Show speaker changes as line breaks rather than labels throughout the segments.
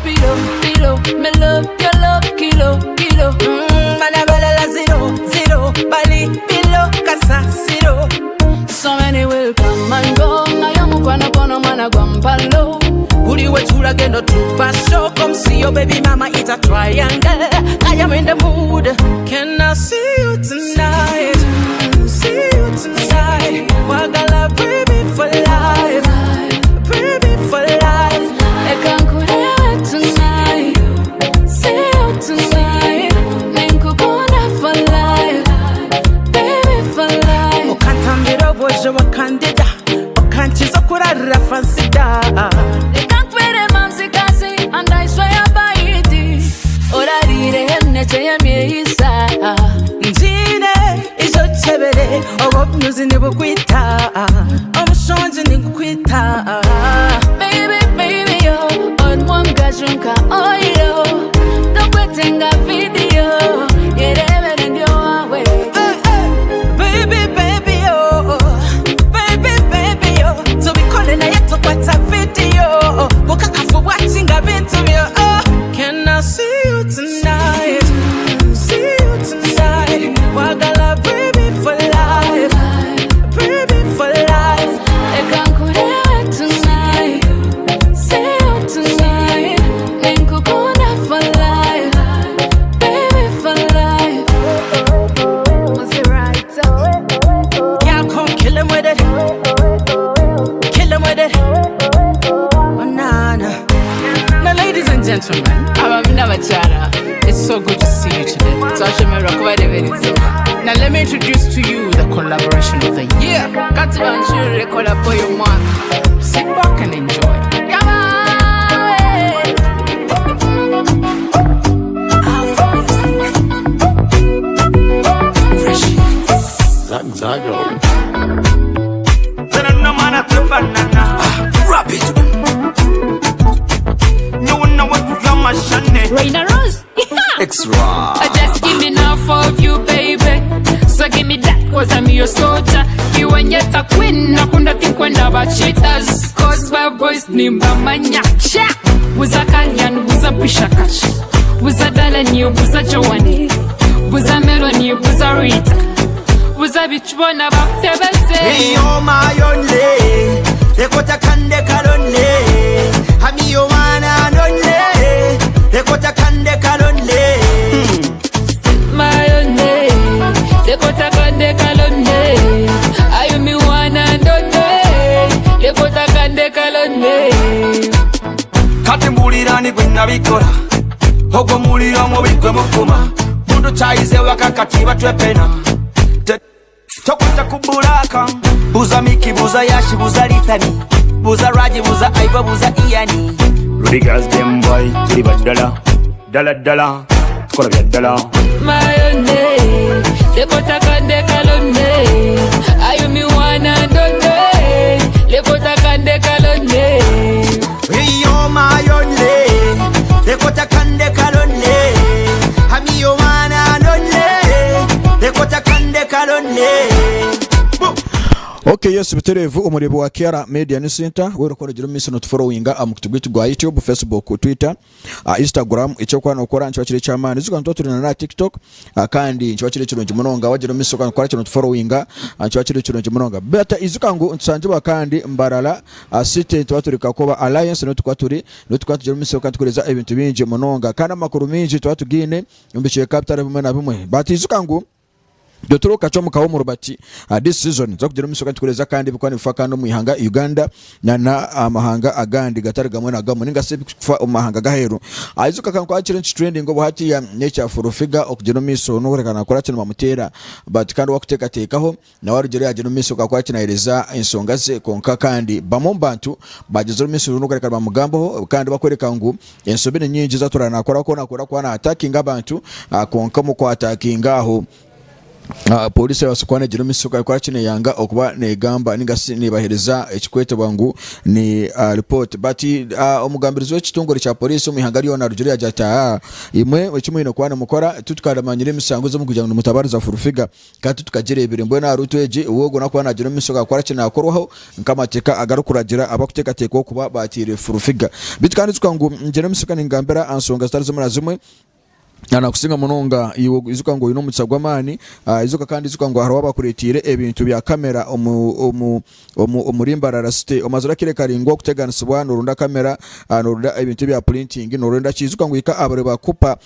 pilo, pilo. Me love your love, kilo, kilo.
Manabala la zero, zero. Bali, pilo, casa, zero.
So many will come and go. Na yomu kwa na kono mana guampalo.
Uli wechula gendo tupa show. Come see your baby mama, it's a triangle. I am in the mood. Can I see you tonight? See you tonight. Wagala baby for life. Baby for life.
I can't tonight. See you tonight. Menkukunda for life. Baby for life.
Okantambira boje wakandida. Okanchizo kurara fansida.
And I swear by it. Ora dire hemnete yemisa.
Njine ijo chebere. Ogo music nibukwita. Omushonje nikukwita.
Baby, baby yo. On mwanga junka oyo. Dokwetenga video. Yerebe ndio awe.
Baby, baby yo. Baby, baby yo. So we calling na yeto kwata video. Wakakafu watching a bit to me. Can I see you tonight? See you tonight. Wagala baby for life. Baby for life.
I can't tonight. See you tonight. Menkukunda for life. Baby for life. Was it right?
Yeah, come kill him with it. Kill him with it. Oh, nana. Now, ladies and gentlemen, it's so good to see you today. Now let me introduce to you the collaboration of the year. Sit back and enjoy.
Rap it. You know what you're my Sunday.
Raina Rose.
Extra.
Just give me enough of you, baby. So give me that, cause I'm your soldier. You and yet a queen, nakunda think when about cheaters. Cause my boys nimba manya. Cha! Wuza Kalyan, wuza Pishakash. Wuza Dalani, wuza Joanie. Wuza Melanie, wuza Rita. Wuza Bichwana, Baptebese.
Hey, you're my only. Ekota kande kalonle. Hami yo wana nonle. Ekota kande kalonle.
My only. Ekota kande kalonle. Ayumi wana nonle. Ekota kande kalonle.
Kati mbulirani gwe nabikola. Ogwo muliro mubi gwe mukuma. Mundu chayize wakakati batwepena. Tokwata kubulaka. Buza Miki, buza Yashi, buza Litani. Buza Raji, buza Aiva, buza Iyani. Rudy girls, them boy, tuli badala. Dala dala, tukola bya dala.
Mayone, lekota kande kalone. Ayumi wana ndone. Lekota kande kalone.
Iyo mayone, lekota kande kalone. Hamiyo wana ndone. Lekota kande kalone.
Okay, yes, biterevu umurebo wa Kiara Media News Center wero ko rugiro misi not followinga amukutugwitu gwa YouTube, Facebook, Twitter, Instagram icyo kwana ukora ncho kire cyamana zuka ntoturi na TikTok kandi ncho kire kirungi munonga wagiro misi ko ukora kino followinga ncho kire kirungi munonga beta izuka ngo nsanje bakandi mbarala city twaturika koba alliance no twaturi no twatugiro misi ko tukureza ibintu binje munonga kana makuru minji twatugine umbikiye capital bimwe na bimwe bati izuka ngo Dotoro kachomu kawo mu rubati this season zo kugira misoka tukureza kandi bikwa nifaka no muihanga Uganda na amahanga agandi gatari gamwe na gamwe ninga se kufa amahanga gaheru aizuka kan kwa challenge trending ngo hati ya nature for figure okugira miso no kurekana kora cyane mamutera but kandi wakuteka tekaho na warugere yagira miso kwa kinahereza insonga ze konka kandi bamombantu bagize miso no kurekana bamugambo kandi bakwereka ngo ensobene nyingi zaturana nakora ko nakora kwa na attacking abantu konka mu kwa attacking aho polisi abasukwane Jerome Misuka kwa chine yanga okuba negamba ningasi nibahereza ekikwete bangu ni report but omugambirizo w'ekitongole kya polisi omihangari ona rujuri ajata imwe wekimu ino kwana mukora tutukaramanyire misango zo mukujya mutabariza furufiga kandi tukagire ibirembo na rutweje uwogo nakwa na Jerome Misuka kwa chine akorwaho nkamateka agarukuragira abakuteka teko kuba batire furufiga bitukandi tukangu Jerome Misuka ningambera ansonga zitari zo murazimwe ana kusinga munonga izuka ngo ino mutsagwa mani izuka kandi izuka ngo harawa bakuretire ebintu bya kamera omurimba rarasite omazura kire karingwa kuteganisibwa norunda kamera norunda ebintu bya printing norunda kizuka ngo ika abare bakupa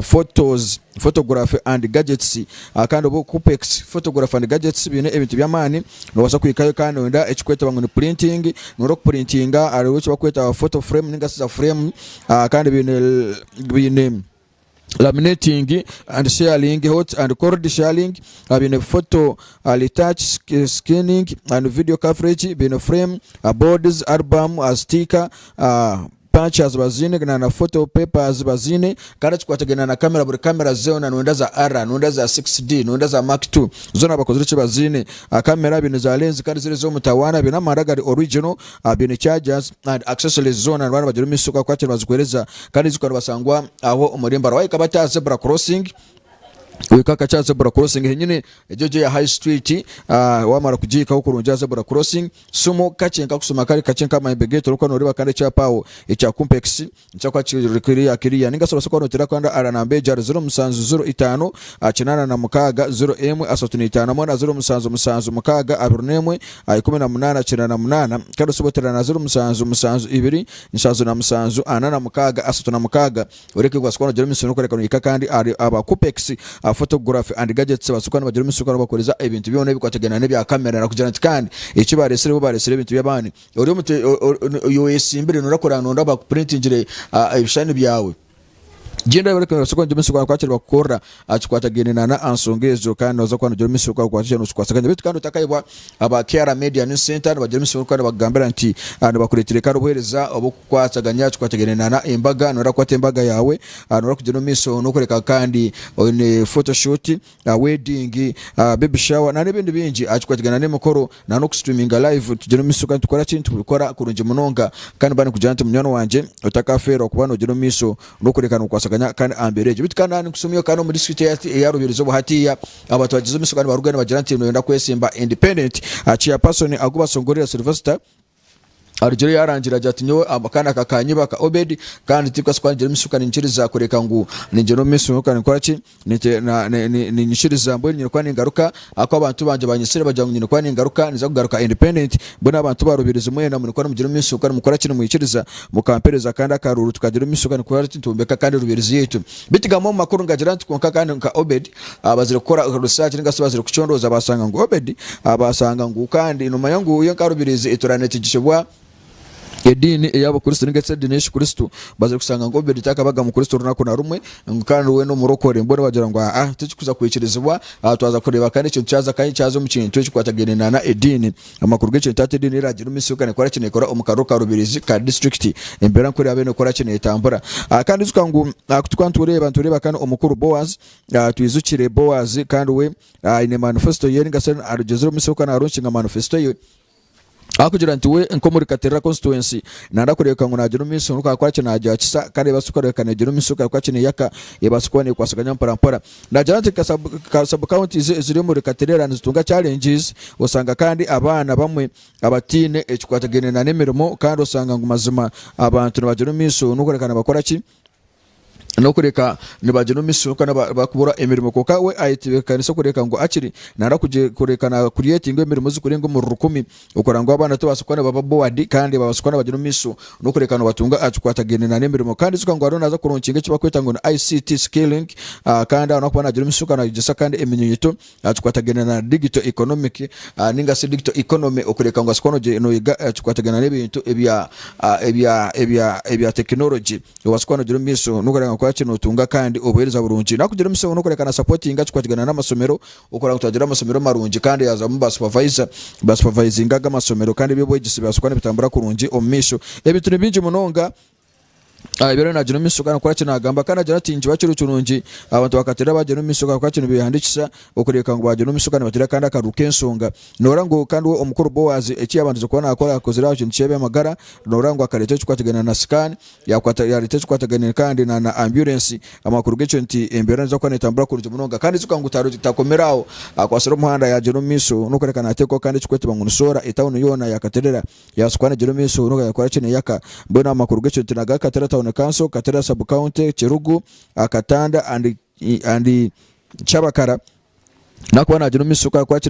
photos photography and gadgets kandi obo kupex photography and gadgets bine ebintu bya mani no wasa kwikayo kandi wenda ekikweta bangu ni printing noro printinga ari wucho bakweta photo frame ningasiza frame kandi bine laminating and sharing hot and cold sharing been a photo retouch scanning and video coverage been a frame boards album a sticker patches bazine na photo papers bazine kandi tukwategana na kamera buri kamera zona nwenda za R nwenda za 6D nwenda za Mark 2 zona bakozere cyo bazine kamera bine za lens kandi zire zo mutawana bina maragari original bine chargers and accessories zona abantu bagira Misuka kwakira bazikwereza kandi zikora basangwa aho umurimba rawaye kabata zebra crossing wikaka cha zebra crossing henyine ejoje ya high street wamara kujika huko runja zebra crossing sumo kachenka kusoma kali kachenka maimbegeto ruko no riba kandi cha pawo echa complex nchakwa chirikiri akiria ninga so soko no tira kwanda ara nambe jar 0 achinana na mukaga 0 asatuni mona 0 mukaga aburnemwe 18 achinana 8 kado sobotera na 0 ibiri nsazo na musanzu anana mukaga asatuna mukaga ureke kwa soko no Jerome Misuka no kwereka kandi ari aba complex photography and gadgets basukana Jerome Misuka bakoreza ibintu byone bikwategana ne bya kamera na kujana kandi ikibaresere bo baresere ibintu byabane uri mute yoesimbire norakora nonda ba printingire ibishani byawe Jenda wale kwa soko Jerome Misuka kwakira bakora achikwatagene na ansongezo kandi noza kwa Jerome Misuka kwakira no kwasakanye bitu kandi utakayibwa aba Kera Media News Center ba Jerome Misuka bagambira nti bakuretire kandi obuhereza obukwataganya achikwatagene na embaga nora kwate embaga yawe nora kujeno miso no kureka kandi one photoshoot wedding baby shower na nebindi bingi achikwatagana ne mukoro na no streaming live Jerome Misuka tukora kintu bikora kurunje munonga kandi bani kujanta munyano wanje utakafera kubano Jerome Misuka no kureka no kwasakanya kandi ambereje bitkana kusumyo kandi mu district ya rubirizo buhatiya abantu bagize Misuka kandi barugana bagiranti no yenda kwesimba independent achiya person aguba songorera Sylvester Arjuri yarangira jatinyo abakana kakanyiba ka Obed kandi tikwa squad Jerome Misuka ninchiriza kureka ngu ni Jerome Misuka nikwachi ni nishiriza mbwe nyine kwani ngaruka akwa abantu banje banyisire bajya nyine kwani ngaruka niza kugaruka independent bona abantu barubiriza mwena mu kwani Jerome Misuka mukora kino muyikiriza mukampereza kandi akaruru tukagera Misuka nikora tintumbeka kandi rubirizi yetu bitigamo makuru ngagiranti konka kandi nka Obed abazire gukora research ningasubazire kuchondoza basanga ngu Obed abasanga ngu kandi inuma yangu yo karubirizi ituranete gishobwa edini eyabo Kristo ningetse dineshi Kristo baze kusanga ngo Obed takabaga mu Kristo runako na rumwe kandi we no murokore mbone bagira ngo tukikuza kwikirizibwa twaza kureba kandi cyo cyaza kandi cyazo mu kintu cyo na edini amakuru gece tate edini iragira Misuka nekora kinekora omukaruka rubirizi ka district embera nkore abene kora kine tambura kandi tukangu tukwantureba ntureba kandi omukuru Boaz twizukire Boaz kandi we ine manifesto yeringa sen arugezero Misuka na arunshinga manifesto ye akugira nti we nkomuri Katera constituency nanda kureka ngo najiro Misuka nuko akora cyane ajya kisa kandi basukora kanegiro Misuka kwa cyane yaka yebasukwane kwasaganya mpora najira nti kasab county ziri muri Katera nzitunga challenges usanga kandi abana bamwe abatine ekikwatagene na nemirimo kandi usanga ngo mazima abantu bajiro Misuka nuko rekana bakora ki no kureka nibajeno Misuka bakubura emirimo koka we ayitibe kanisa kureka ngo akiri nara kuje kurekana creating emirimo zikurenga mu rukumi ukoranga abana to basukwana baba board kandi babasukwana bajeno Misuka no kurekana batunga achikwatagene na emirimo kandi suka ngo aronaza kurunkinga kibakweta ngo ICT skilling kandi ano kubana jeno Misuka na gisa kandi eminyeto achikwatagene na digital economic ninga se digital economy ukureka ngo asukwana je no yiga achikwatagene n'ibintu ebya technology basukwana jeno Misuka no kurenga kwa kino tunga kandi obuhereza burungi nakugira Misuka no kurekana supporting achikwatagana n'amasomero ukora kutagira amasomero marungi kandi yaza mu supervising amasomero kandi byo bwegisi basukwana bitambura kurungi omisho ebitu bingi munonga ibero na jino misuka nakora kina agamba kana jana tinji bakiri tunungi abantu bakatera bajeno misuka kwa kino bihandikisa okureka ngo bajeno misuka ne batera kandi akaruke nsonga norango kandi omukuru Boaz eki abantu zo kubona akora akozera cyo nchebe amagara norango akarete cyo kwategana na scan yakwata yarete cyo kwategana kandi na ambulance amakuru gecho nti embera nzo kwane tambura kuruje munonga kandi zukangu taro takomeraho akwasero muhanda ya jeno miso nukoreka na teko kandi chikwete bangunusora etawuno yona yakaterera yasukwana jeno miso nuko yakora kine yaka mbona amakuru gecho tinaga katera tawuno kanso katera sub county Chirugu Katanda and Chabakara nakubona jino misuka kwa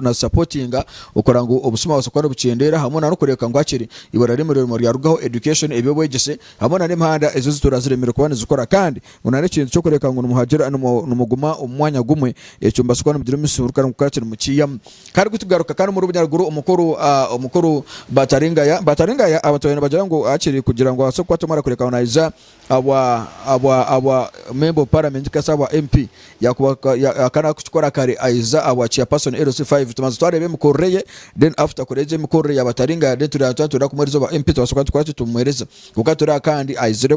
na supportinga ukorango obusuma wasokora bucendera hamona no kureka ngo akiri ibara rimuriro muri yarugaho education ebebwegese hamona n'imhanda ezo turaziremera kubana zikora kandi unane kintu cyo kureka ngo umuhagera numuguma umwanya gumwe ecyumba sokora mujino misuka ngo kwakira mukiyam kandi gutugaruka kandi muri bunyaruguru umukuru bataringa ya abatoyene bagira ngo akiri kugira ngo asokwa tumara kureka onaiza aba member parliament kasaba MP yakana kuchukora kare aiza awachi person LC5 tumaze twarebe mukoreye then after koreje mukoreye abataringa then turatura kumurizo ba MP twasoka twati tumuhereza kukatura kandi aizire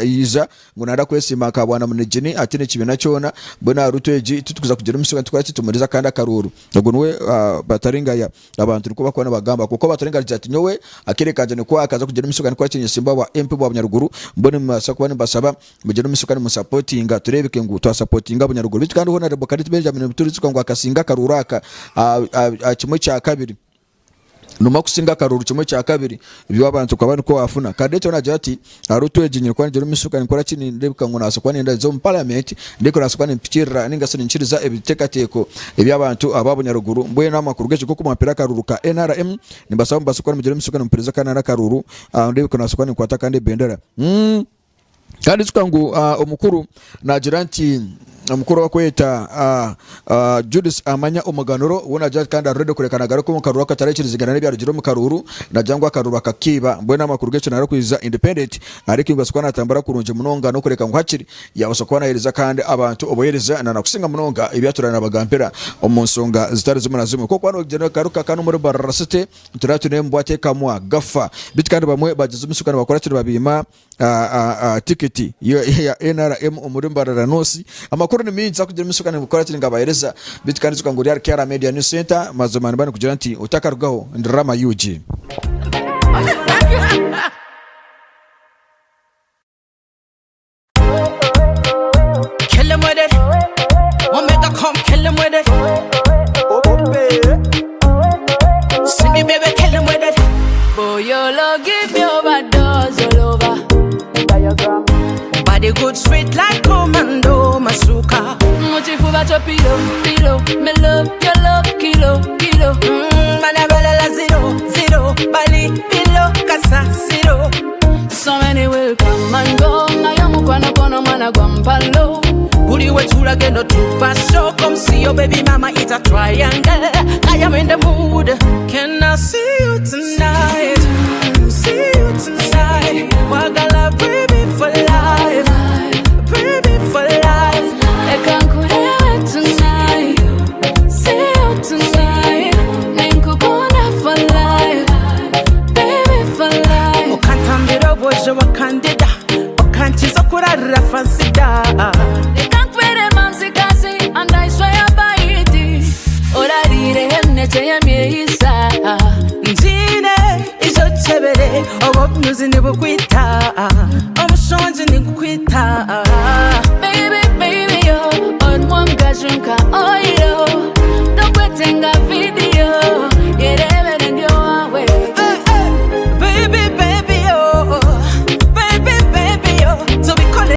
yiza ngunara kwesima akabwana munejini atine kibina cyona bona ruteji tutukuza kugira umusuka twati tumuriza kandi akaruru ngonwe bataringa ya abantu ko bakwana bagamba kuko bataringa ati nyowe akerekanje ne kwa akaza kugira umusuka kwa kinye simba wa MP wa Bunyaruguru mbone masakwa basaba mugira umusuka mu supportinga turebeke ngo twa supportinga Bunyaruguru kandi hona Rebokati Benjamin Muturitsuka ngo akasinga karuraka kimwe cya kabiri numa kusinga karuru kimwe cya kabiri ibyo abantu kwabana ko afuna kadete ona jati arutweje nyine kwanje rumisuka nkora kini ndebika ngo nasokwa nenda zo mu parliament ndiko nasokwa nipikira ninga soni nchiriza ebitekateko ibyo abantu ababonyaruguru mbwe namakuru geje kuko mapira karuruka NRM nimbasaba mbasokwa mu rumisuka n'umupereza kanara karuru ndebika nasokwa nkwata kandi bendera kandi tsukangu omukuru nagira nti omukuru wakweta Judas amanya umuganuro wona judge kandi arede kurekanagara ko mukaruru akatarekirizigana n'ibya rugiro mukaruru najangwa akaruru akakiba mbwe namakuru gecho naro kwiza independent ariko ngasukwa natambara kurunje munonga no kureka ngo hakiri yabasokwa nahereza kandi abantu oboyereza na nakusinga munonga ibyaturana bagampera omunsonga zitari zimwe na zimwe ko kwano genda karuka kanu muri barasete turatune mbwate kamwa gafa bitkandi bamwe bagize umusukana bakora kiri babima tiketi ya NRM umurimbarara nosi amakuru ni minza kugira imisukana gukora kiri ngabahereza bitkandi zuka ngo yari Kera Media News Center mazomani bani kugira nti utakarugaho ndrama UG
Kill him with it. Omega come kill him with it. Cindy baby kill him with it.
Boy, your love give me overdose all over.
Body good sweet like commando masuka.
Motifuva cho pilo, me love your love kilo.
Manabala la zero, bali pilo kasa zero.
So many will come and go. Nayamu kwana kono mwana guampalo.
Uri wechura gendo tupa so come see your baby mama it's a triangle. I am in the mood. Can I see you tonight? See you tonight. Wagala baby for life. Baby for life.
I can't kurewe tonight. See you tonight. Ninkukona for life. Baby for life.
Okantambira boje wakandida. Okanchizo kurara fansida.
Ikankwere mamzikazi and I swear by it. Orarire hemneche yemyeisa.
Njine ijo chebere obo myuzi nibukwita. Omushonje nigukwita.